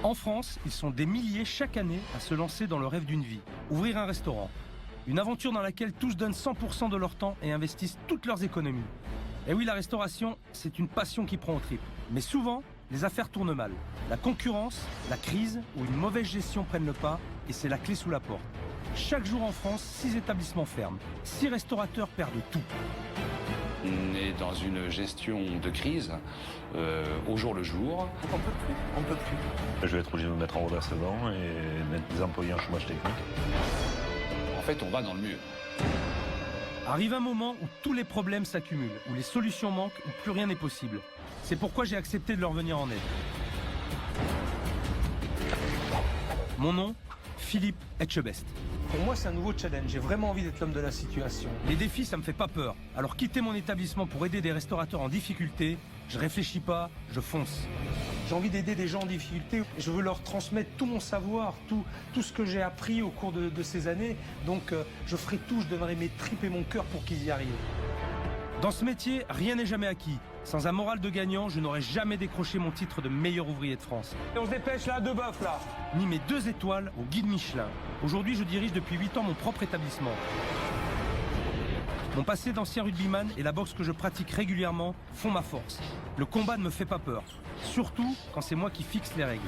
En France, ils sont des milliers chaque année à se lancer dans le rêve d'une vie, ouvrir un restaurant. Une aventure dans laquelle tous donnent 100% de leur temps et investissent toutes leurs économies. Et oui, la restauration, c'est une passion qui prend aux tripes. Mais souvent, les affaires tournent mal. La concurrence, la crise ou une mauvaise gestion prennent le pas et c'est la clé sous la porte. Chaque jour en France, 6 établissements ferment. 6 restaurateurs perdent tout. On est dans une gestion de crise au jour le jour. On peut plus. Je vais être obligé de me mettre en redressement et mettre des employés en chômage technique. En fait, on va dans le mur. Arrive un moment où tous les problèmes s'accumulent, où les solutions manquent, où plus rien n'est possible. C'est pourquoi j'ai accepté de leur venir en aide. Mon nom, Philippe Etchebest. Pour moi, c'est un nouveau challenge. J'ai vraiment envie d'être l'homme de la situation. Les défis, ça me fait pas peur. Alors quitter mon établissement pour aider des restaurateurs en difficulté, je réfléchis pas, je fonce. J'ai envie d'aider des gens en difficulté. Je veux leur transmettre tout mon savoir, tout ce que j'ai appris au cours de ces années. Donc, je ferai tout, je donnerai mes tripes et mon cœur pour qu'ils y arrivent. Dans ce métier, rien n'est jamais acquis. Sans un moral de gagnant, je n'aurais jamais décroché mon titre de meilleur ouvrier de France. Et on se dépêche là, 2 bœufs là. Ni mes 2 étoiles au guide Michelin. Aujourd'hui, je dirige depuis 8 ans mon propre établissement. Mon passé d'ancien rugbyman et la boxe que je pratique régulièrement font ma force. Le combat ne me fait pas peur. Surtout quand c'est moi qui fixe les règles.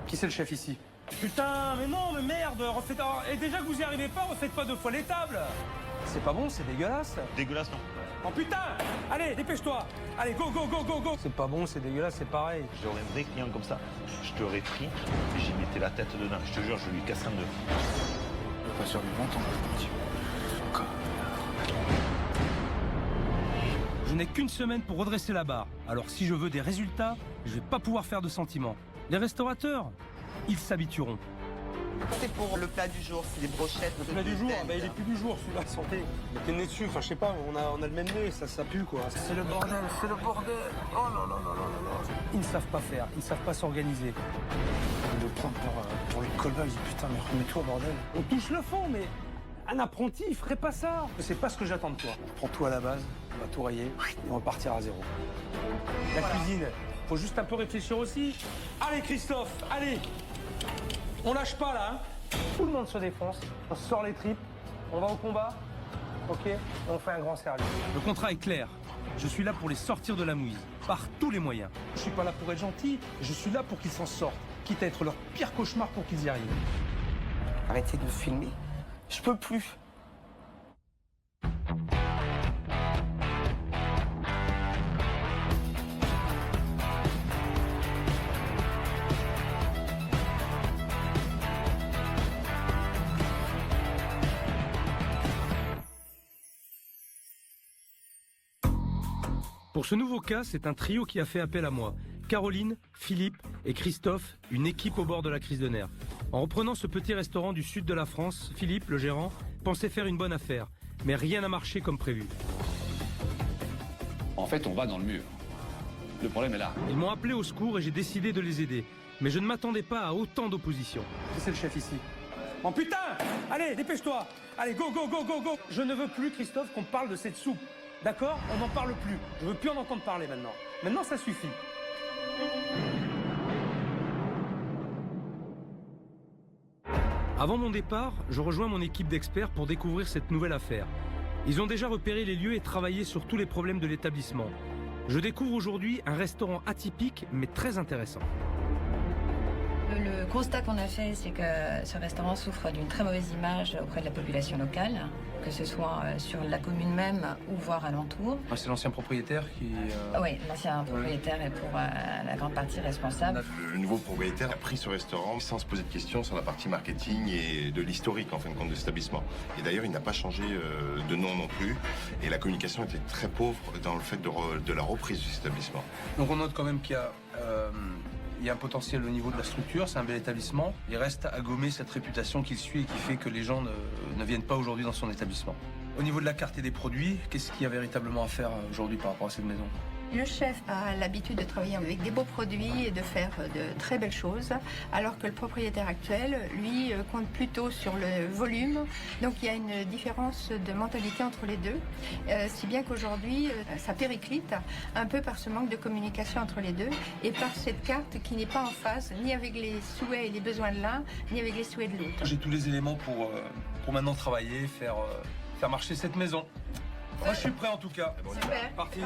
Qui c'est le chef ici? Putain, mais non, mais merde, refaites... Et déjà que vous y arrivez pas, refaites pas 2 fois les tables. C'est pas bon, c'est dégueulasse. Dégueulasse, non? Oh putain! Allez, dépêche-toi! Allez, go, go, go, go, go! C'est pas bon, c'est dégueulasse, c'est pareil. J'aurais un vrai client comme ça, je t'aurais pris et j'y mettais la tête dedans. Je te jure, je lui casse en deux. Je vais pas survivre longtemps, petit. Je n'ai qu'une semaine pour redresser la barre. Alors si je veux des résultats, je vais pas pouvoir faire de sentiments. Les restaurateurs, ils s'habitueront. C'est pour le plat du jour, c'est des brochettes. Le plat du jour, il est plus du jour celui-là, santé. Il était nez dessus, enfin je sais pas, on a le même nez, ça pue quoi. C'est le bordel, c'est le bordel. Oh là là là là là. Ils ne savent pas faire, ils ne savent pas s'organiser. De prendre pour le callback, je dis putain mais remets-toi bordel. On touche le fond, mais un apprenti, il ferait pas ça. C'est pas ce que j'attends de toi. Prends tout à la base, on va tout rayer et on va partir à zéro. La cuisine, faut juste un peu réfléchir aussi. Allez Christophe, allez. On lâche pas là, hein. Tout le monde se défonce, on se sort les tripes, on va au combat, ok, on fait un grand service. Le contrat est clair. Je suis là pour les sortir de la mouise, par tous les moyens. Je suis pas là pour être gentil, je suis là pour qu'ils s'en sortent, quitte à être leur pire cauchemar pour qu'ils y arrivent. Arrêtez de me filmer, je peux plus. Pour ce nouveau cas, c'est un trio qui a fait appel à moi. Caroline, Philippe et Christophe, une équipe au bord de la crise de nerfs. En reprenant ce petit restaurant du sud de la France, Philippe, le gérant, pensait faire une bonne affaire. Mais rien n'a marché comme prévu. En fait, on va dans le mur. Le problème est là. Ils m'ont appelé au secours et j'ai décidé de les aider. Mais je ne m'attendais pas à autant d'opposition. Qui c'est le chef ici? Oh putain! Allez, dépêche-toi! Allez, go, go, go, go, go! Je ne veux plus, Christophe, qu'on parle de cette soupe. D'accord? On n'en parle plus. Je veux plus en entendre parler maintenant. Maintenant, ça suffit. Avant mon départ, je rejoins mon équipe d'experts pour découvrir cette nouvelle affaire. Ils ont déjà repéré les lieux et travaillé sur tous les problèmes de l'établissement. Je découvre aujourd'hui un restaurant atypique mais très intéressant. Le constat qu'on a fait, c'est que ce restaurant souffre d'une très mauvaise image auprès de la population locale, que ce soit sur la commune même ou voire alentour. C'est l'ancien propriétaire qui... Oui, l'ancien propriétaire est pour la grande partie responsable. Le nouveau propriétaire a pris ce restaurant sans se poser de questions sur la partie marketing et de l'historique en fin de compte de cet établissement. Et d'ailleurs, il n'a pas changé de nom non plus. Et la communication était très pauvre dans le fait de la reprise de cet établissement. Donc on note quand même qu'il y a... Il y a un potentiel au niveau de la structure, c'est un bel établissement. Il reste à gommer cette réputation qu'il suit et qui fait que les gens ne viennent pas aujourd'hui dans son établissement. Au niveau de la carte et des produits, qu'est-ce qu'il y a véritablement à faire aujourd'hui par rapport à cette maison? Le chef a l'habitude de travailler avec des beaux produits et de faire de très belles choses, alors que le propriétaire actuel, lui, compte plutôt sur le volume. Donc il y a une différence de mentalité entre les deux, si bien qu'aujourd'hui, ça périclite un peu par ce manque de communication entre les deux et par cette carte qui n'est pas en phase ni avec les souhaits et les besoins de l'un, ni avec les souhaits de l'autre. J'ai tous les éléments pour maintenant travailler, faire marcher cette maison. Moi, je suis prêt en tout cas. Super. Parti.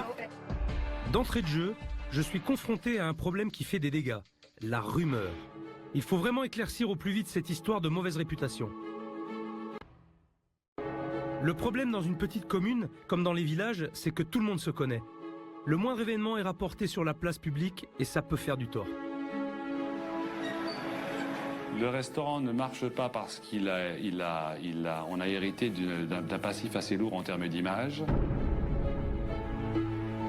D'entrée de jeu, je suis confronté à un problème qui fait des dégâts, la rumeur. Il faut vraiment éclaircir au plus vite cette histoire de mauvaise réputation. Le problème dans une petite commune, comme dans les villages, c'est que tout le monde se connaît. Le moindre événement est rapporté sur la place publique et ça peut faire du tort. Le restaurant ne marche pas parce qu'on a hérité d'un passif assez lourd en termes d'image.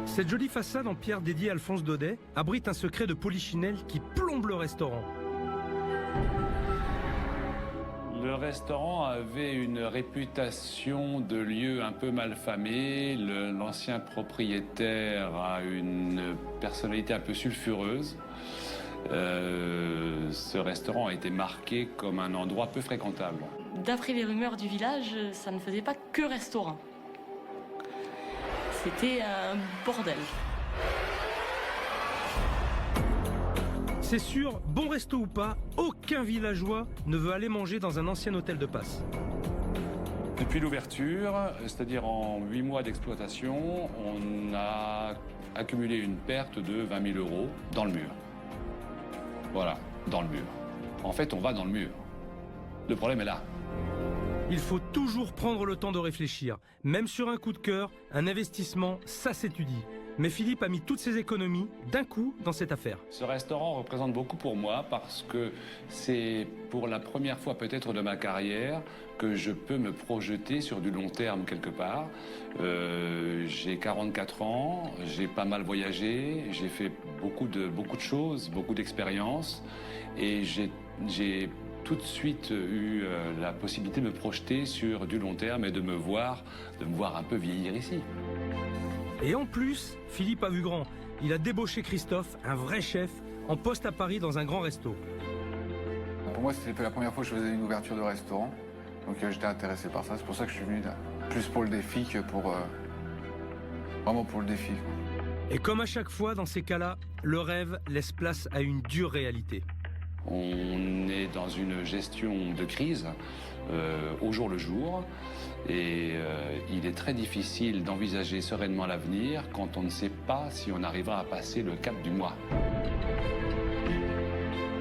Cette jolie façade en pierre dédiée à Alphonse Daudet abrite un secret de polichinelle qui plombe le restaurant. Le restaurant avait une réputation de lieu un peu malfamé. L'ancien propriétaire a une personnalité un peu sulfureuse. Ce restaurant a été marqué comme un endroit peu fréquentable. D'après les rumeurs du village, ça ne faisait pas que restaurant. C'était un bordel. C'est sûr, bon resto ou pas, aucun villageois ne veut aller manger dans un ancien hôtel de passe. Depuis l'ouverture, c'est-à-dire en 8 mois d'exploitation, on a accumulé une perte de 20 000 € dans le mur. Voilà, dans le mur. En fait, on va dans le mur. Le problème est là. Il faut toujours prendre le temps de réfléchir. Même sur un coup de cœur, un investissement, ça s'étudie. Mais Philippe a mis toutes ses économies d'un coup dans cette affaire. Ce restaurant représente beaucoup pour moi parce que c'est pour la première fois peut-être de ma carrière que je peux me projeter sur du long terme quelque part. J'ai 44 ans, j'ai pas mal voyagé, j'ai fait beaucoup de choses, beaucoup d'expériences et j'ai tout de suite eu la possibilité de me projeter sur du long terme et de me voir un peu vieillir ici. Et en plus, Philippe a vu grand. Il a débauché Christophe, un vrai chef, en poste à Paris dans un grand resto. Pour moi, c'était la première fois que je faisais une ouverture de restaurant. Donc j'étais intéressé par ça. C'est pour ça que je suis venu là. Plus pour le défi que pour... vraiment pour le défi. Et comme à chaque fois dans ces cas-là, le rêve laisse place à une dure réalité. On est dans une gestion de crise au jour le jour et il est très difficile d'envisager sereinement l'avenir quand on ne sait pas si on arrivera à passer le cap du mois.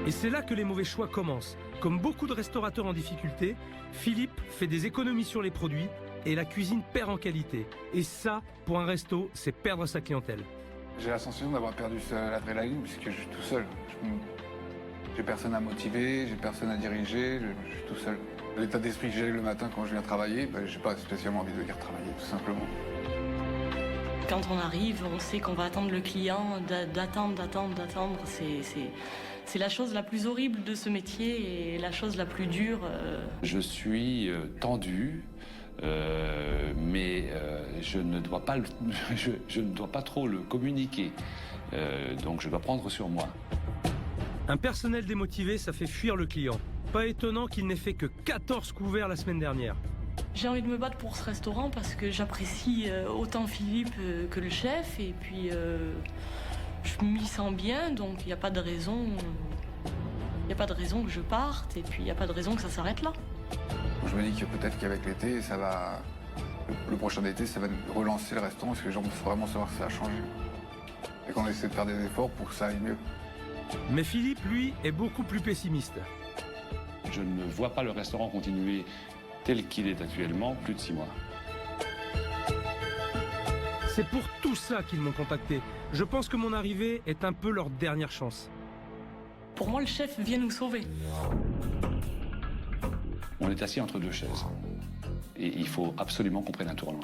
Et c'est là que les mauvais choix commencent. Comme beaucoup de restaurateurs en difficulté, Philippe fait des économies sur les produits et la cuisine perd en qualité. Et ça, pour un resto, c'est perdre sa clientèle. J'ai la sensation d'avoir perdu l'adrénaline puisque je suis tout seul. J'ai personne à motiver, j'ai personne à diriger, je suis tout seul. L'état d'esprit que j'ai le matin quand je viens travailler, j'ai pas spécialement envie de venir travailler, tout simplement. Quand on arrive, on sait qu'on va attendre le client, d'attendre. C'est la chose la plus horrible de ce métier et la chose la plus dure. Je suis tendu, mais je ne dois pas trop le communiquer. Donc je dois prendre sur moi. Un personnel démotivé, ça fait fuir le client. Pas étonnant qu'il n'ait fait que 14 couverts la semaine dernière. J'ai envie de me battre pour ce restaurant parce que j'apprécie autant Philippe que le chef et puis je m'y sens bien, donc il n'y a pas de raison. Il n'y a pas de raison que je parte et puis il n'y a pas de raison que ça s'arrête là. Je me dis que peut-être qu'avec l'été, ça va. Le prochain été, ça va relancer le restaurant parce que les gens vont vraiment savoir que ça a changé. Et qu'on essaie de faire des efforts pour que ça aille mieux. Mais Philippe, lui, est beaucoup plus pessimiste. Je ne vois pas le restaurant continuer tel qu'il est actuellement plus de 6 mois. C'est pour tout ça qu'ils m'ont contacté. Je pense que mon arrivée est un peu leur dernière chance. Pour moi, le chef vient nous sauver. On est assis entre deux chaises. Et il faut absolument qu'on prenne un tournant.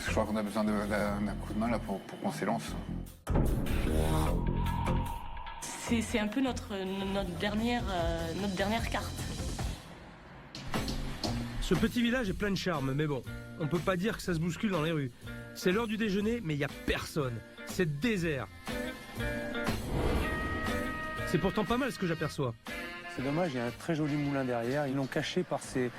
Je crois qu'on a besoin d'un coup de main là, pour qu'on s'élance. C'est un peu notre dernière carte. Ce petit village est plein de charme, mais bon, on peut pas dire que ça se bouscule dans les rues. C'est l'heure du déjeuner, mais il n'y a personne. C'est désert. C'est pourtant pas mal ce que j'aperçois. C'est dommage, il y a un très joli moulin derrière. Ils l'ont caché par ces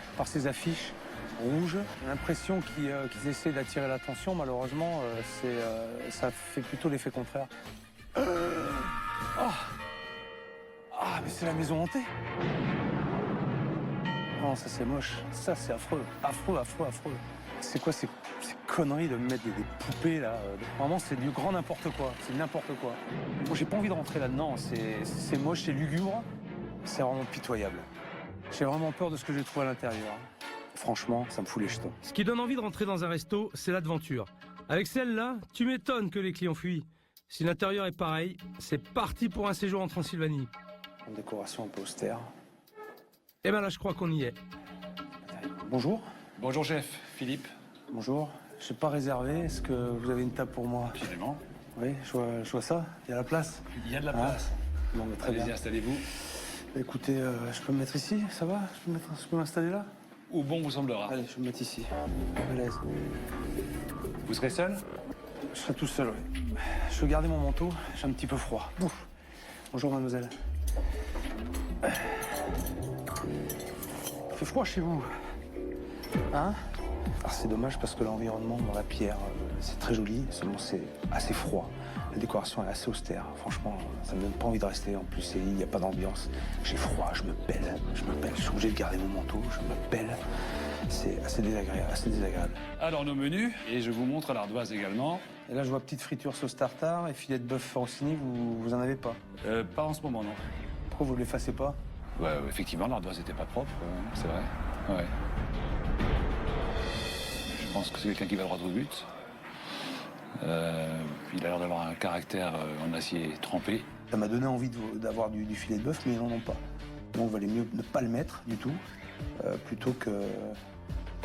affiches rouges. J'ai l'impression qu'ils essaient d'attirer l'attention. Malheureusement, ça fait plutôt l'effet contraire. Ah, mais c'est la maison hantée. Non, ça c'est moche. Ça c'est affreux. Affreux, affreux, affreux. C'est quoi ces conneries de mettre des poupées là? Vraiment, c'est du grand n'importe quoi. C'est n'importe quoi. Moi, j'ai pas envie de rentrer là-dedans. C'est moche, c'est lugubre. C'est vraiment pitoyable. J'ai vraiment peur de ce que j'ai trouvé à l'intérieur. Franchement, ça me fout les jetons. Ce qui donne envie de rentrer dans un resto, c'est l'aventure. Avec celle-là, tu m'étonnes que les clients fuient. Si l'intérieur est pareil, c'est parti pour un séjour en Transylvanie. Une décoration un peu austère. Et ben là, je crois qu'on y est. Bonjour. Bonjour chef, Philippe. Bonjour. Je n'ai pas réservé. Est-ce que vous avez une table pour moi? Absolument. Oui, je vois ça. Il y a la place. Il y a de la Ah, place. bon, mais très Allez-y, bien. installez-vous. Écoutez, je peux me mettre ici? Ça va? Je peux m'installer là? Où bon vous semblera. Allez, je vais me mettre ici. À l'aise. Vous serez seul? Je serai tout seul, oui. Je vais garder mon manteau. J'ai un petit peu froid. Ouf. Bonjour, mademoiselle. Il fait froid chez vous. Hein? Alors, c'est dommage parce que l'environnement dans la pierre, c'est très joli, seulement c'est assez froid. La décoration est assez austère. Franchement, ça me donne pas envie de rester. En plus, il n'y a pas d'ambiance. J'ai froid, je me pèle. Je suis obligé de garder mon manteau, je me pèle. C'est assez désagréable. Alors nos menus, et je vous montre l'ardoise également. Et là, je vois petite friture sauce tartare et filet de bœuf Rossini, vous en avez pas? Pas en ce moment, non. Pourquoi vous ne l'effacez pas? Ouais, effectivement, l'ardoise n'était pas propre, c'est vrai. Ouais. Je pense que c'est quelqu'un qui va droit au but. Il a l'air d'avoir un caractère en acier trempé. Ça m'a donné envie d'avoir du filet de bœuf, mais ils n'en ont pas. Donc, il valait mieux ne pas le mettre du tout, plutôt que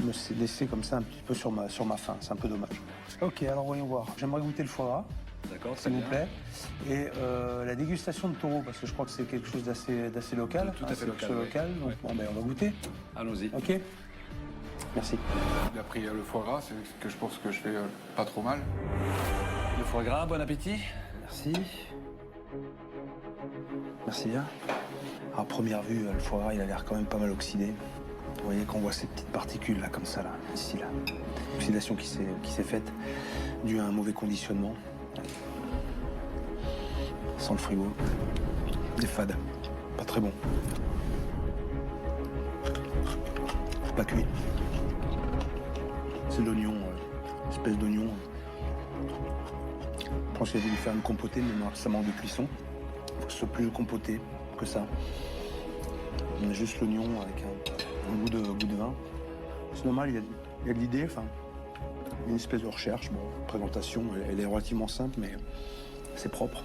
me laisser comme ça un petit peu sur ma faim. C'est un peu dommage. Ok, alors voyons voir. J'aimerais goûter le foie gras. D'accord, très S'il vous bien. plaît. Et la dégustation de taureau, parce que je crois que c'est quelque chose d'assez local. Tout à fait c'est local, local. oui. Donc, Ouais. bon, ben, on va goûter. Allons-y. Ok. Merci. Il a pris le foie gras, c'est que je pense que je fais pas trop mal. Le foie gras, bon appétit. Merci. Merci bien. À première vue, le foie gras, il a l'air quand même pas mal oxydé. Vous voyez qu'on voit ces petites particules là, comme ça, là, ici, là. Oxydation qui s'est faite due à un mauvais conditionnement. Sans le frigo. Des fades. Pas très bon. Pas cuit. C'est de l'oignon, espèce d'oignon. Je pense qu'il a voulu faire une compotée, mais ça manque de cuisson. Il faut que ce soit plus compoté que ça. On a juste l'oignon avec un goût de vin. C'est normal, il y a de l'idée, enfin, une espèce de recherche. Bon, la présentation, elle est relativement simple, mais c'est propre.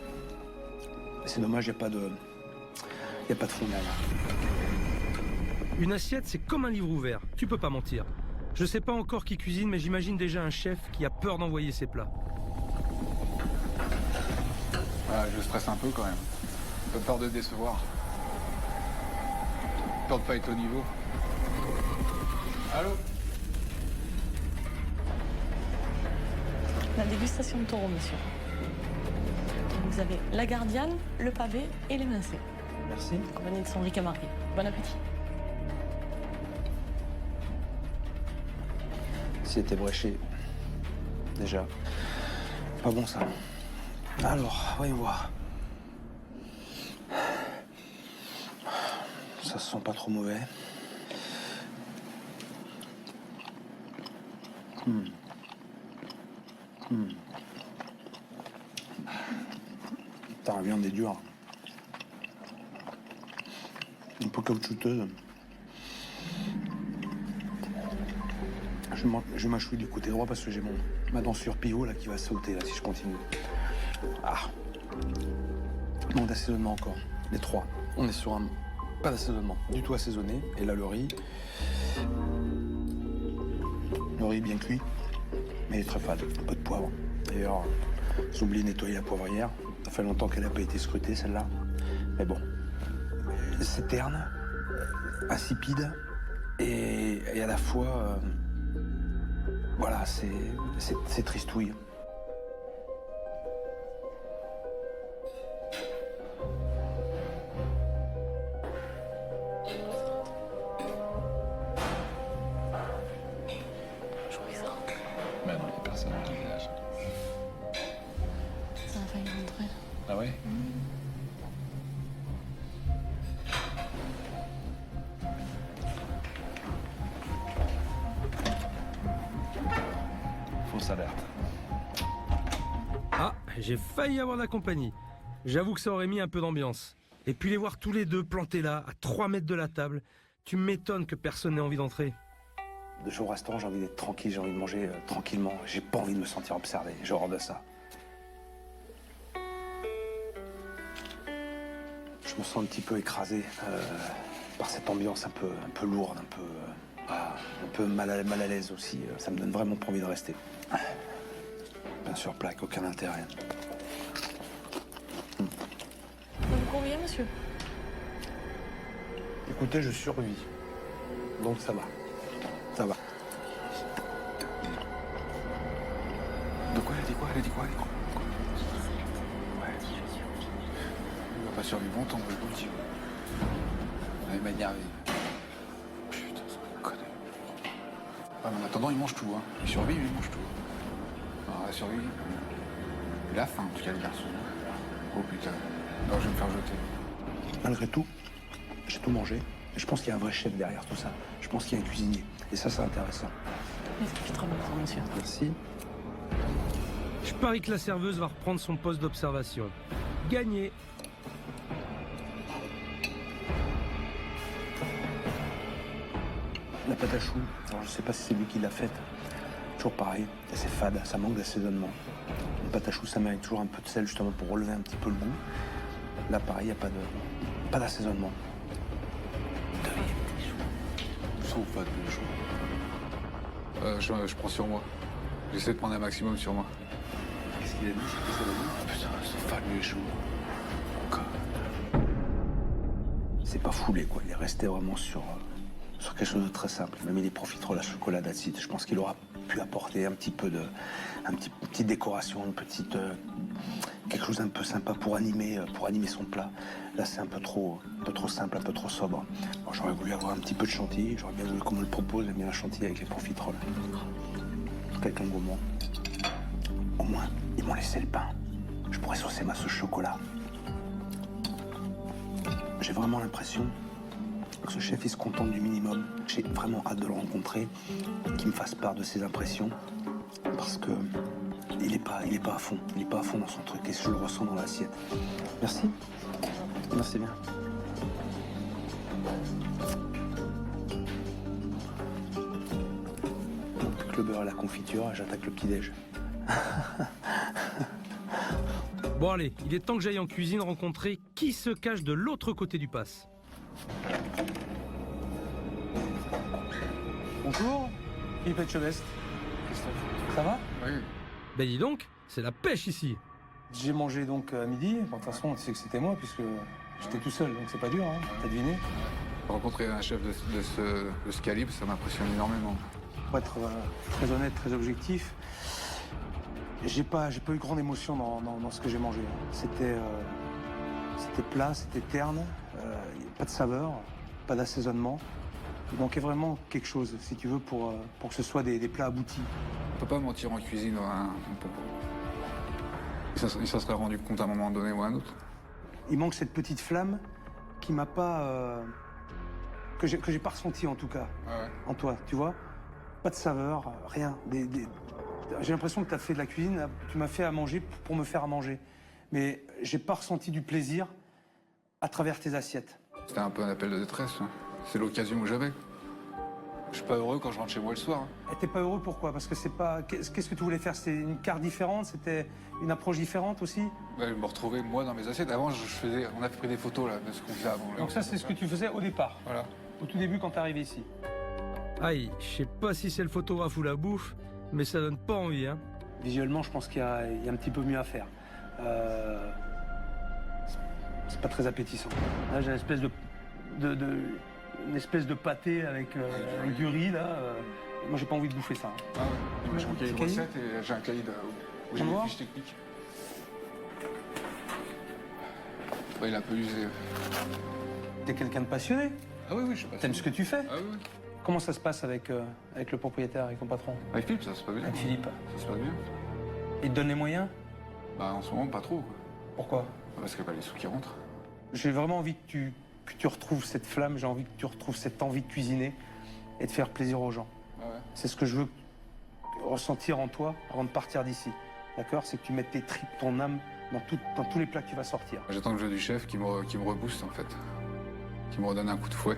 C'est dommage, il n'y a pas de fond derrière. Une assiette, c'est comme un livre ouvert. Tu peux pas mentir. Je sais pas encore qui cuisine, mais j'imagine déjà un chef qui a peur d'envoyer ses plats. Voilà, je stresse un peu quand même. Un peu peur de décevoir. Peur de pas être au niveau. Allô? La dégustation de taureau, monsieur. Vous avez la gardiane, le pavé et l'émincé. Merci. Accompagné de son ricamarie. Bon appétit. C'était bréché. Déjà. Pas bon ça. Alors, voyons voir. Ça se sent pas trop mauvais. Putain, la viande est dure. Un peu caoutchouteuse. Je mâchouille du côté droit parce que j'ai ma dent sur pivot là qui va sauter là si je continue. Ah. Non, d'assaisonnement encore. Les trois. On est sur un pas d'assaisonnement, du tout assaisonné. Et là le riz. Le riz bien cuit, mais il est très fade. Un peu de poivre. D'ailleurs, j'ai oublié de nettoyer la poivrière. Ça fait longtemps qu'elle n'a pas été scrutée celle-là. Mais bon. C'est terne, insipide. et à la fois, voilà, c'est tristouille. Mais non, il n'y a personne dans le village. Ça a failli rentrer. Ah ouais? Fausse alerte. Ah, j'ai failli avoir de la compagnie. J'avoue que ça aurait mis un peu d'ambiance. Et puis les voir tous les deux plantés là, à 3 mètres de la table, tu m'étonnes que personne n'ait envie d'entrer. De jour au restaurant, j'ai envie d'être tranquille, j'ai envie de manger tranquillement. J'ai pas envie de me sentir observé, j'ai horreur de ça. Je me sens un petit peu écrasé par cette ambiance un peu lourde, un peu mal à l'aise aussi. Ça me donne vraiment pas envie de rester. Bien sûr, plaque, aucun intérêt. Ça vous convient, monsieur? Écoutez, je survis. Donc ça va. Ça va. De quoi? Elle a dit quoi? Elle a dit quoi? Ouais. Il va pas survivre longtemps, je vous le dis. Il m'a énervé. Putain, ça me connaît. Ah, mais en attendant, il mange tout, hein. Il survit, il mange tout. Alors, il a survécu. Il a faim, en tout cas, le garçon. Oh putain. Non, je vais me faire jeter. Malgré tout, j'ai tout mangé. Et je pense qu'il y a un vrai chef derrière tout ça. Je pense qu'il y a un cuisinier. Et ça, c'est intéressant. Mais ça fait très longtemps, monsieur. Merci. Je parie que la serveuse va reprendre son poste d'observation. Gagné. La pâte à choux, alors je sais pas si c'est lui qui l'a faite. Toujours pareil, c'est fade, ça manque d'assaisonnement. Une pâte à choux, ça met avec toujours un peu de sel justement pour relever un petit peu le goût. Là, pareil, il n'y a pas d'assaisonnement. Ils sont fades, les choux. Je prends sur moi. J'essaie de prendre un maximum sur moi. Qu'est-ce qu'il a dit? Ah putain, ils sont fades, les choux. C'est pas foulé, quoi. Il est resté vraiment sur quelque chose de très simple. Il m'a mis des profiteroles à chocolat d'acide. Je pense qu'il aura pu apporter un petit peu de... petite décoration, quelque chose un peu sympa pour animer son plat. Là, c'est un peu trop simple, un peu trop sobre. Bon, j'aurais voulu avoir un petit peu de chantilly. J'aurais bien voulu qu'on me le propose. J'aime bien la chantilly avec les profiteroles. Quelqu'un de gourmand. Au moins, ils m'ont laissé le pain. Je pourrais saucer ma sauce chocolat. J'ai vraiment l'impression que ce chef, il se contente du minimum. J'ai vraiment hâte de le rencontrer, qu'il me fasse part de ses impressions, parce que il est pas à fond. Il est pas à fond dans son truc, et je le ressens dans l'assiette. Merci. Merci bien. Donc, le beurre et la confiture, j'attaque le petit-déj. Bon allez, il est temps que j'aille en cuisine rencontrer qui se cache de l'autre côté du pass. Bonjour, Philippe Etchebest. Ça va? Oui. Ben dis donc, c'est la pêche ici. J'ai mangé donc à midi. Bon, de toute façon, tu sais que c'était moi, puisque j'étais tout seul, donc c'est pas dur, hein. T'as deviné? Rencontrer un chef de ce calibre, ça m'impressionne énormément. Pour être très honnête, très objectif, j'ai pas eu grande émotion dans ce que j'ai mangé. C'était plat, c'était terne, pas de saveur, pas d'assaisonnement. Il manquait vraiment quelque chose, si tu veux, pour que ce soit des plats aboutis. On peut pas mentir en cuisine, hein. Il s'en serait rendu compte à un moment donné ou à un autre. Il manque cette petite flamme qui m'a pas... que j'ai pas ressenti en tout cas, Ouais. en toi, tu vois. Pas de saveur, rien. J'ai l'impression que tu as fait de la cuisine, tu m'as fait à manger pour me faire à manger. Mais j'ai pas ressenti du plaisir à travers tes assiettes. C'était un peu un appel de détresse, hein. C'est l'occasion que j'avais. Je suis pas heureux quand je rentre chez moi le soir, hein. Et t'es pas heureux pourquoi? Parce que c'est pas... Qu'est-ce que tu voulais faire? C'était une carte différente? C'était une approche différente aussi? Ouais, me retrouver moi dans mes assiettes. Avant, on a pris des photos là, de ce qu'on faisait avant. Donc ça, c'est ce que tu faisais au départ, Voilà. au tout début quand t'es arrivé ici. Aïe, je sais pas si c'est le photographe ou la bouffe, mais ça donne pas envie, hein. Visuellement, je pense qu'il y a un petit peu mieux à faire. C'est pas très appétissant. Là, j'ai une espèce de une espèce de pâté avec du riz, là. Moi, j'ai pas envie de bouffer ça. Ah ouais. Moi, j'ai un cahier de recettes et j'ai un cahier où j'ai des fiches techniques. Ouais, il est un peu usé. T'es quelqu'un de passionné. Ah oui, oui, je suis passionné. T'aimes ce que tu fais. Ah oui, oui. Comment ça se passe avec le propriétaire, avec ton patron? Avec Philippe, ça se passe bien. Avec Philippe. Ça se passe bien. Il te donne les moyens? Bah, en ce moment, pas trop. Quoi. Pourquoi? Parce qu'il n'y a pas les sous qui rentrent. J'ai vraiment envie que tu retrouves cette flamme, j'ai envie que tu retrouves cette envie de cuisiner et de faire plaisir aux gens. Ah ouais. C'est ce que je veux ressentir en toi avant de partir d'ici. D'accord? C'est que tu mettes tes tripes, ton âme dans tous les plats que tu vas sortir. J'attends le jeu du chef qui me rebooste, en fait. Qui me redonne un coup de fouet.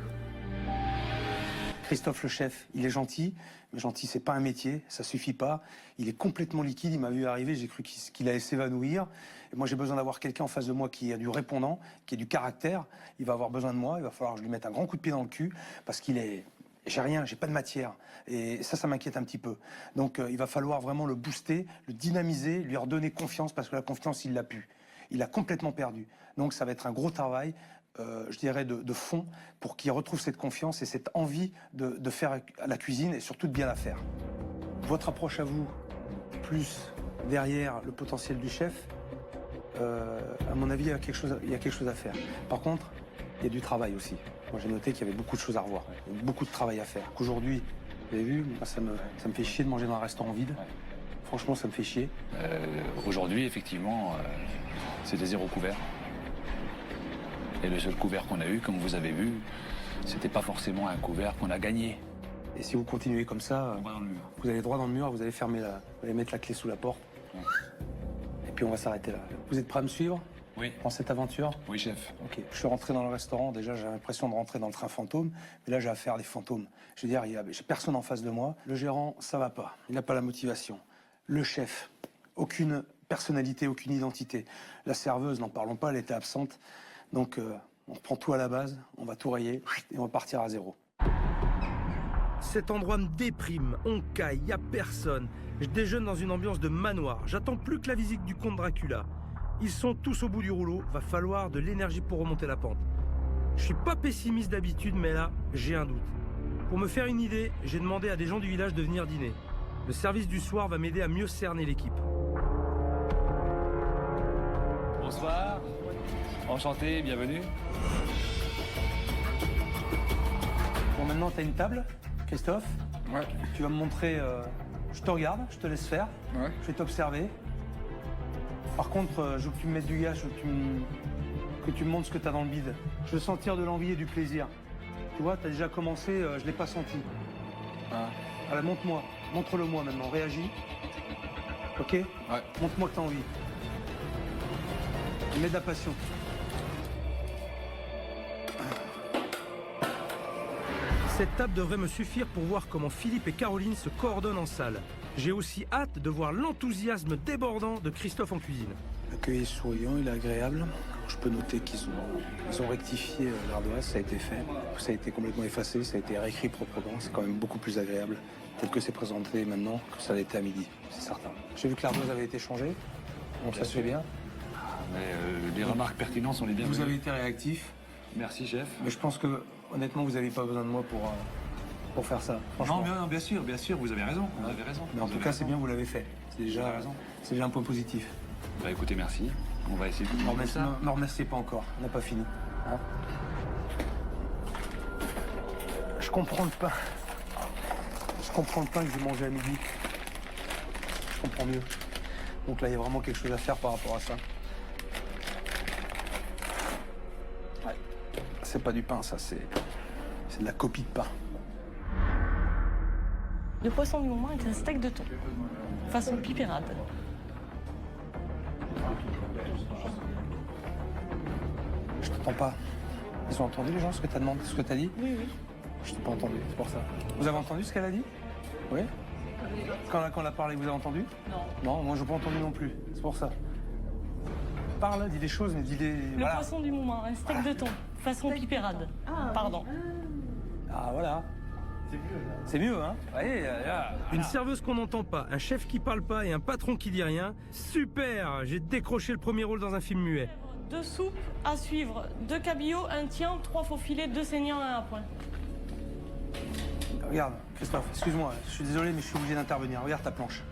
Christophe le chef, il est gentil, mais gentil c'est pas un métier, ça suffit pas. Il est complètement liquide, il m'a vu arriver, j'ai cru qu'il allait s'évanouir. Et moi j'ai besoin d'avoir quelqu'un en face de moi qui a du répondant, qui a du caractère. Il va avoir besoin de moi, il va falloir que je lui mette un grand coup de pied dans le cul, parce qu'il est... J'ai rien, j'ai pas de matière. Et ça m'inquiète un petit peu. Donc il va falloir vraiment le booster, le dynamiser, lui redonner confiance, parce que la confiance il l'a pu. Il a complètement perdu. Donc ça va être un gros travail. Je dirais, de fond, pour qu'il retrouve cette confiance et cette envie de faire la cuisine et surtout de bien la faire. Votre approche à vous, plus derrière le potentiel du chef, à mon avis, il y a quelque chose à faire. Par contre, il y a du travail aussi. Moi, j'ai noté qu'il y avait beaucoup de choses à revoir, beaucoup de travail à faire. Qu'aujourd'hui, vous avez vu, moi, ça me fait chier de manger dans un restaurant vide. Franchement, ça me fait chier. Aujourd'hui, effectivement, c'était 0 couvert. Et le seul couvert qu'on a eu, comme vous avez vu, c'était pas forcément un couvert qu'on a gagné. Et si vous continuez comme ça, On va dans le mur. vous allez droit dans le mur, vous allez vous allez mettre la clé sous la porte. Ouais. Et puis on va s'arrêter là. Vous êtes prêt à me suivre Oui. dans cette aventure? Oui, chef. Ok. Je suis rentré dans le restaurant, déjà j'ai l'impression de rentrer dans le train fantôme, mais là j'ai affaire à des fantômes. Je veux dire, j'ai personne en face de moi. Le gérant, ça va pas. Il n'a pas la motivation. Le chef, aucune personnalité, aucune identité. La serveuse, n'en parlons pas, elle était absente. Donc on reprend tout à la base, on va tout rayer et on va partir à 0. Cet endroit me déprime, on caille, y a personne. Je déjeune dans une ambiance de manoir. J'attends plus que la visite du comte Dracula. Ils sont tous au bout du rouleau, va falloir de l'énergie pour remonter la pente. Je suis pas pessimiste d'habitude, mais là, j'ai un doute. Pour me faire une idée, j'ai demandé à des gens du village de venir dîner. Le service du soir va m'aider à mieux cerner l'équipe. Bonsoir. Enchanté, bienvenue. Bon, maintenant t'as une table, Christophe. Ouais. Tu vas me montrer... je te regarde, je te laisse faire. Ouais. Je vais t'observer. Par contre, je veux que tu me mettes du gage, que tu me montres ce que tu as dans le bide. Je veux sentir de l'envie et du plaisir. Tu vois, tu as déjà commencé, je l'ai pas senti. Ah. Alors montre-moi, montre-le-moi maintenant, réagis. Ok? Ouais. Montre-moi que tu as envie. Mets de la passion. Cette table devrait me suffire pour voir comment Philippe et Caroline se coordonnent en salle. J'ai aussi hâte de voir l'enthousiasme débordant de Christophe en cuisine. L'accueil est souriant, il est agréable. Je peux noter qu'ils ont rectifié l'ardoise, ça a été fait. Ça a été complètement effacé, ça a été réécrit proprement. C'est quand même beaucoup plus agréable, tel que c'est présenté maintenant, que ça l'était à midi, c'est certain. J'ai vu que l'ardoise avait été changée, donc ça se fait bien. Mais les remarques pertinentes sont les bienvenues. Vous avez été réactif, Merci, chef. mais je pense que, honnêtement, vous n'avez pas besoin de moi pour faire ça. Franchement. Non, bien sûr, vous avez raison. Vous avez raison. Mais en tout cas, c'est bien, vous l'avez fait. C'est déjà un point positif. Bah écoutez, merci. On va essayer de faire ça. Ne remerciez pas encore, on n'a pas fini. Hein. Je comprends le pain. Je comprends le pain que j'ai mangé à midi. Je comprends mieux. Donc là, il y a vraiment quelque chose à faire par rapport à ça. Ouais. C'est pas du pain, ça, c'est de la copie de pain. Le poisson du moment est un steak de thon, façon pipérade. Je t'entends pas. Ils ont entendu les gens ce que t'as demandé, ce que t'as dit? Oui, oui. Je t'ai pas entendu, c'est pour ça. Vous avez entendu ce qu'elle a dit? Oui? Quand elle a parlé, vous avez entendu? Non. Non, moi je n'ai pas entendu non plus, c'est pour ça. Parle, dis des choses, mais dis des... Le poisson du moment, un steak de thon, façon pipérade. Pardon. Ah voilà. C'est mieux, hein? Une serveuse qu'on n'entend pas, un chef qui parle pas et un patron qui dit rien. Super! J'ai décroché le premier rôle dans un film muet. 2 soupes à suivre, 2 cabillots, 1 tien, 3 faux filets, 2 saignants et 1 à point. Regarde, Christophe, excuse-moi, je suis désolé, mais je suis obligé d'intervenir. Regarde ta planche.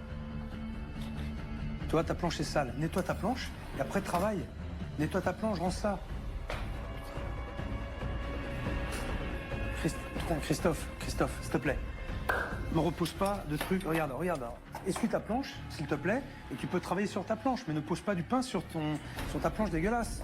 Tu vois, ta planche est sale. Nettoie ta planche et après travaille. Nettoie ta planche, range ça. Christophe, s'il te plaît. Ne repose pas de trucs. Regarde. Essuie ta planche, s'il te plaît, et tu peux travailler sur ta planche, mais ne pose pas du pain sur ta planche dégueulasse.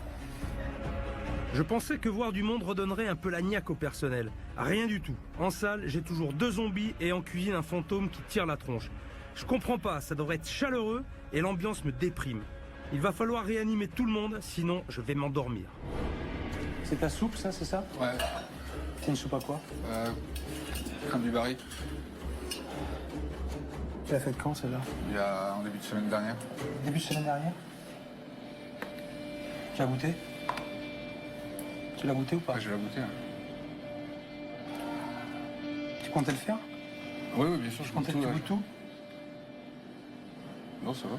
Je pensais que voir du monde redonnerait un peu la niaque au personnel. Rien du tout. En salle, j'ai toujours 2 zombies et en cuisine un fantôme qui tire la tronche. Je comprends pas, ça devrait être chaleureux et l'ambiance me déprime. Il va falloir réanimer tout le monde, sinon je vais m'endormir. C'est ta soupe, ça, c'est ça? Ouais. C'est une soupe à quoi? Crème du Barry. Tu l'as faite quand, celle-là? Il y a en début de semaine dernière. Début de semaine dernière? Tu l'as goûté? Tu l'as goûté ou pas? Ouais, je vais la goûter. Ouais. Tu comptais le faire? Oui, bien sûr, je compte Tu tout. Ouais. goûtes tout? Non, ça va.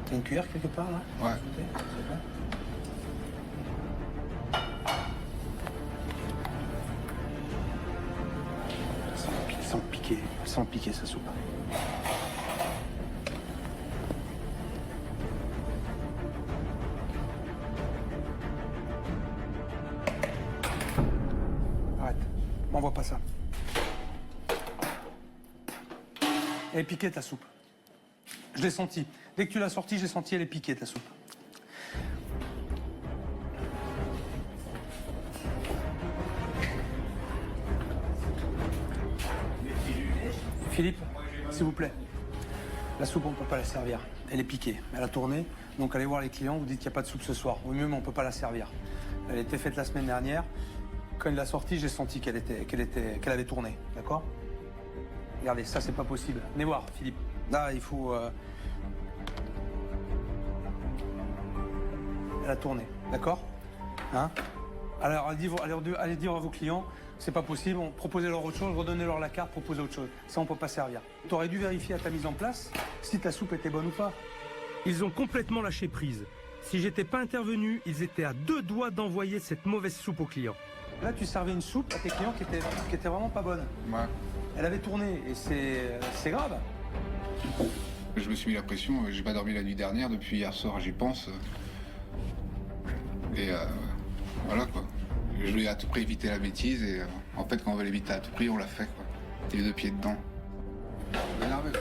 T'as une cuillère quelque part, là? Ouais. Goûter, s'il te plaît. Sans piquer sa soupe. Arrête, m'envoie pas ça. Elle est piquée ta soupe. Je l'ai senti. Dès que tu l'as sortie, j'ai senti elle est piquée ta soupe. Philippe, s'il vous plaît. La soupe, on ne peut pas la servir. Elle est piquée. Elle a tourné. Donc allez voir les clients, vous dites qu'il n'y a pas de soupe ce soir. Au mieux, mais on ne peut pas la servir. Elle a été faite la semaine dernière. Quand il l'a sortie, j'ai senti qu'elle avait tourné. D'accord? Regardez, ça, c'est pas possible. Venez voir, Philippe. Là, il faut... Elle a tourné. D'accord? Hein? Alors, allez dire à vos clients... C'est pas possible, proposez-leur autre chose, redonnez-leur la carte, proposez autre chose. Ça, on peut pas servir. T'aurais dû vérifier à ta mise en place si ta soupe était bonne ou pas. Ils ont complètement lâché prise. Si j'étais pas intervenu, ils étaient à 2 doigts d'envoyer cette mauvaise soupe aux clients. Là, tu servais une soupe à tes clients qui était vraiment pas bonne. Ouais. Elle avait tourné et c'est grave. Je me suis mis la pression, j'ai pas dormi la nuit dernière, depuis hier soir j'y pense. Et voilà quoi. Je voulais à tout prix éviter la bêtise et en fait quand on veut l'éviter à tout prix, on l'a fait quoi. T'es les 2 pieds dedans. Je suis énervé.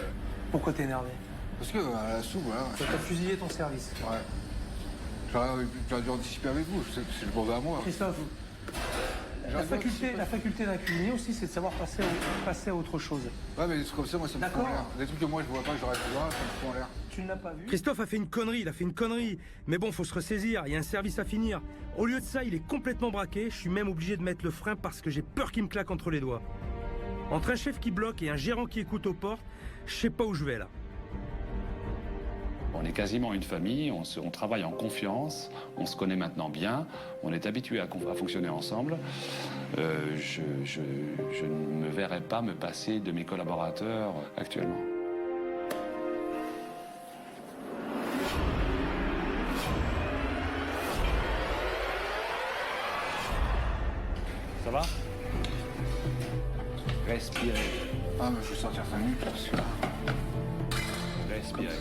Pourquoi t'es énervé? Parce que la soupe, voilà. T'as fusillé ton service. Ouais. J'aurais dû anticiper avec vous, je sais que c'est le bon à moi. Christophe, la faculté d'un cuisinier aussi, c'est de savoir passer à autre chose. Ouais, mais des trucs comme ça, moi, ça me fout en l'air. Des trucs que moi, je vois pas, que j'aurais pu voir, ça me fout en l'air. Tu ne l'as pas vu? Christophe a fait une connerie, il a fait une connerie. Mais bon, faut se ressaisir, il y a un service à finir. Au lieu de ça, il est complètement braqué. Je suis même obligé de mettre le frein parce que j'ai peur qu'il me claque entre les doigts. Entre un chef qui bloque et un gérant qui écoute aux portes, je sais pas où je vais là. On est quasiment une famille, on travaille en confiance, on se connaît maintenant bien, on est habitué à fonctionner ensemble. Je ne me verrais pas me passer de mes collaborateurs actuellement. Ça va? Respirez, Ah, mais je vais sortir 5 minutes parce que... respirez.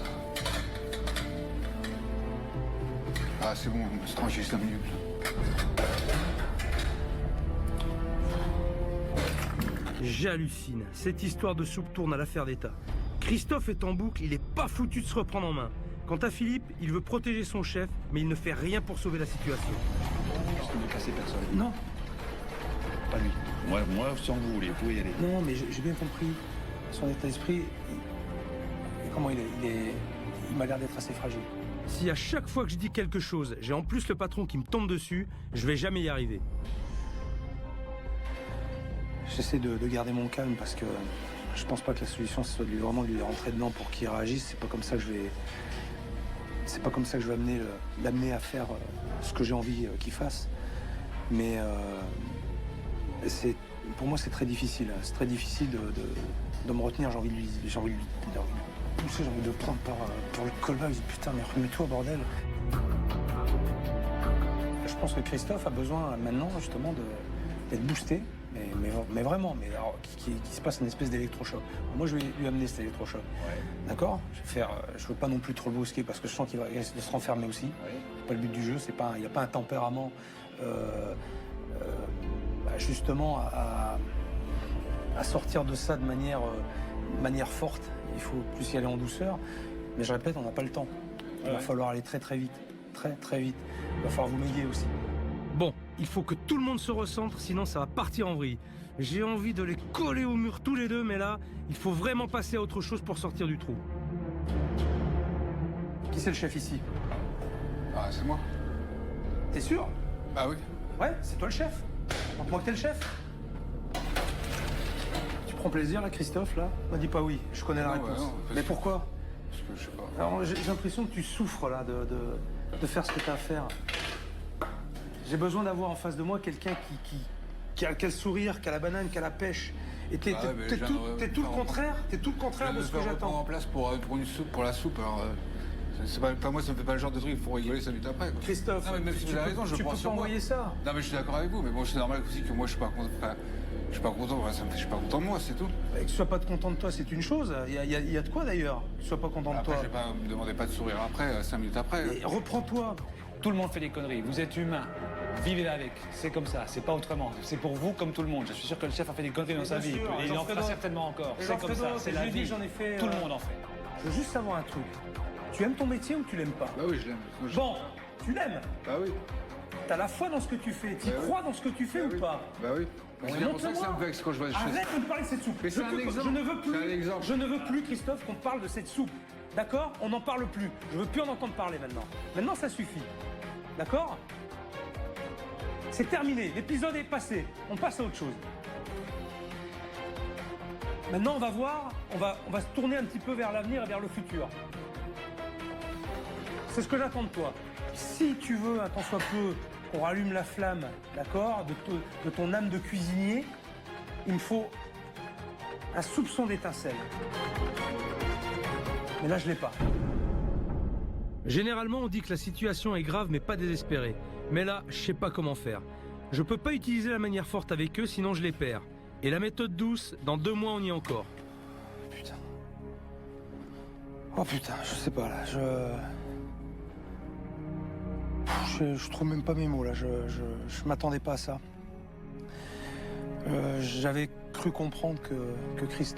Ah, c'est bon, je me suis tranché 5 minutes. J'hallucine. Cette histoire de soupe tourne à l'affaire d'État. Christophe est en boucle, il est pas foutu de se reprendre en main. Quant à Philippe, il veut protéger son chef, mais il ne fait rien pour sauver la situation. Je ne vais casser personne. Non. Pas lui. Moi, sans vous voulez, vous pouvez y aller. Non, mais j'ai bien compris. Son état d'esprit, comment il m'a l'air d'être assez fragile. Si à chaque fois que je dis quelque chose, j'ai en plus le patron qui me tombe dessus, je vais jamais y arriver. J'essaie de garder mon calme parce que je pense pas que la solution ce soit de lui rentrer dedans pour qu'il réagisse. C'est pas comme ça que je vais l'amener à faire ce que j'ai envie qu'il fasse. Mais pour moi c'est très difficile. C'est très difficile de me retenir. J'ai envie de lui pousser, j'ai envie de le prendre par le col. Putain, mais remets-toi, bordel. pense que Christophe a besoin maintenant justement d'être boosté, mais vraiment, mais alors, qu'il se passe une espèce d'électrochoc. Moi, je vais lui amener cet électrochoc. D'accord. Je veux pas non plus trop le brusquer parce que je sens qu'il va essayer de se renfermer aussi. C'est pas le but du jeu. Il n'y a pas un tempérament justement à sortir de ça de manière forte. Il faut plus y aller en douceur. Mais je répète, on n'a pas le temps. Il va falloir aller très très vite. Très très vite. Il va falloir vous m'aider aussi. Bon, il faut que tout le monde se recentre, sinon ça va partir en vrille. J'ai envie de les coller au mur tous les deux, mais là, il faut vraiment passer à autre chose pour sortir du trou. Qui c'est le chef ici? Ah, c'est moi. T'es sûr? Bah oui. Ouais, c'est toi le chef. Montre-moi que t'es le chef. Tu prends plaisir là, Christophe, là? Me dis pas oui, je connais la Non, réponse. ouais, non, mais pourquoi? Parce que je sais pas. Alors, j'ai l'impression que tu souffres là de faire ce que t'as à faire. J'ai besoin d'avoir en face de moi quelqu'un qui a le sourire, qui a la banane, qui a la pêche. Et t'es tout le contraire. T'es tout le contraire de ce que j'attends. En place pour une soupe, pour la soupe. Alors, c'est pas moi, ça me fait pas le genre de truc. Il faut rigoler 5 minutes après. Quoi. Christophe, non, mais même si vous avez raison, je prends peux sur pas moi. envoyer ça. Non, mais je suis d'accord avec vous. Mais bon, c'est normal aussi que moi, je suis pas content. Enfin, je suis pas content. Enfin, je suis pas content de moi, c'est tout. Et que tu sois pas content de toi, c'est une chose. Il y a de quoi d'ailleurs. Que tu sois pas content de Après, toi. me demandez pas de sourire après, 5 minutes après. Et reprends-toi. Tout le monde fait des conneries, vous êtes humain. Vivez avec, c'est comme ça, c'est pas autrement. C'est pour vous comme tout le monde. Je suis sûr que le chef a fait des conneries dans sa vie. Et il en fera certainement encore. C'est comme ça, c'est la vie. J'en ai fait. Tout le monde en fait. Je veux juste savoir un truc. Tu aimes ton métier ou tu l'aimes pas? Bah oui, je l'aime. Bon, tu l'aimes. Bah oui. T'as la foi dans ce que tu fais. Tu crois dans ce que tu fais ou pas? Bah oui. C'est bien pour ça que ça me vexe quand je vois des choses. Arrête de me parler de cette soupe. Mais c'est un exemple. Je ne veux plus. C'est un exemple. Je ne veux plus, Christophe, qu'on parle de cette soupe. D'accord? On n'en parle plus. Je veux plus en entendre parler maintenant. Maintenant, ça suffit. D'accord? C'est terminé. L'épisode est passé. On passe à autre chose. Maintenant, on va voir. On va se tourner un petit peu vers l'avenir et vers le futur. C'est ce que j'attends de toi. Si tu veux, un tant soit peu, qu'on rallume la flamme, d'accord, de ton âme de cuisinier, il me faut un soupçon d'étincelle. Mais là, je l'ai pas. Généralement, on dit que la situation est grave mais pas désespérée. Mais là, je sais pas comment faire. Je peux pas utiliser la manière forte avec eux, sinon je les perds. Et la méthode douce, dans 2 mois, on y est encore. Putain. Oh putain, je sais pas là, je trouve même pas mes mots là, je m'attendais pas à ça. J'avais cru comprendre que Christophe